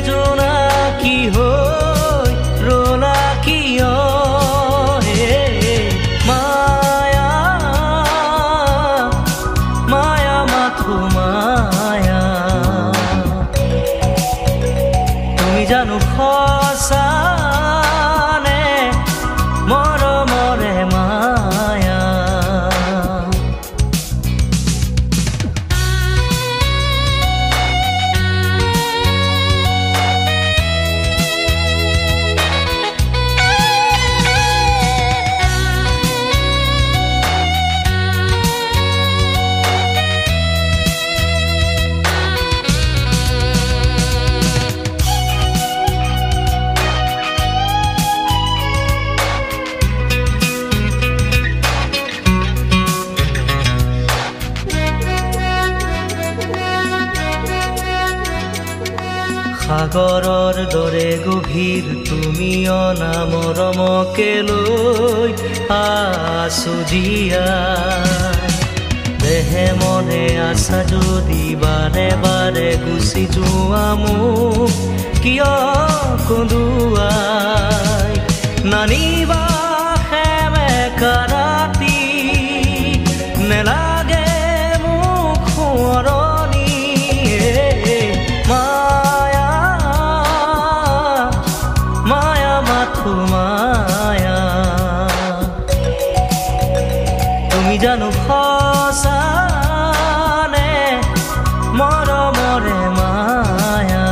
জোনাকী হৈ ৰলা কিয় হে মায়া মায়া মাথো মায়া তুমি জানো সঁচা নে মৰমৰে মায়া সাগৰৰ দৰে গভীৰ তুমি অনা মৰমকে লৈ আছো জীয়াই দেহে মনে আছা যদি বাৰে বাৰে গুচি যোৱা মোক কিয় কন্দুৱাই নানিবা সেমেকা ৰাতি নেলাগে মোক সোঁৱৰণি মায়া তুমি জানো সঁচা নে মৰমৰে মায়া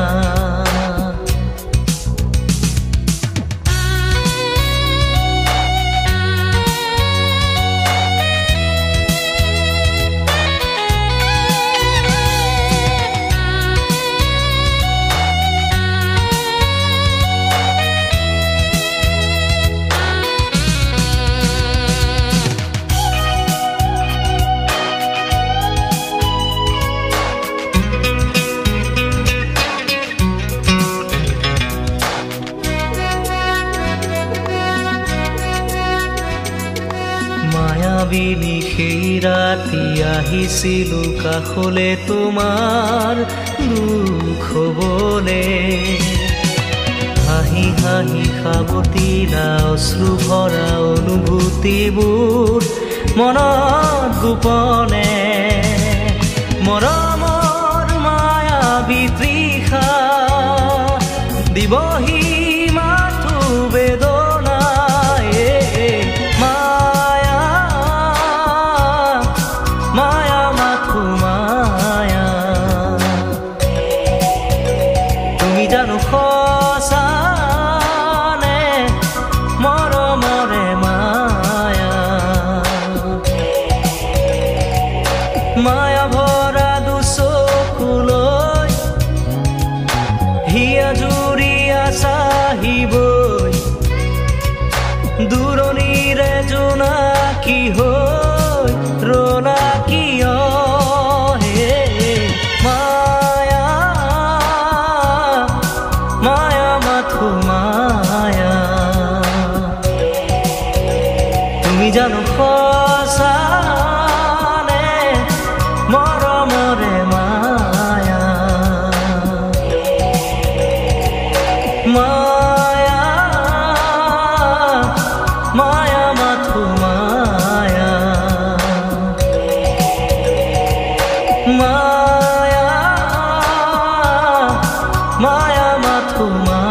মায়াবিনী সেই ৰাতি আহিছিলো কাষলে তোমাৰ দুখ হবলে হাঁহি হাঁহি সাৱটিলা অশ্ৰু ভৰা অনুভূতিবোৰ মনত গোপনে মৰমৰ মায়াবী তৃষা দিবহি মাথো বেদনা মায়া মাথো মায়া তুমি জানো সঁচা নে মৰমৰে মায়া মায়া ভৰা দুচকুলৈ হিয়া জুৰিয়া চাহিবই দূৰণিৰে জোনাকী হৈ ৰলা কিয় হে মায়া মায়া মাথো মায়া তুমি জানো সঁচা নে মৰমৰে মায়া মায়া মায়া মাথো মায়া মায়া মায়া মাথো মায়া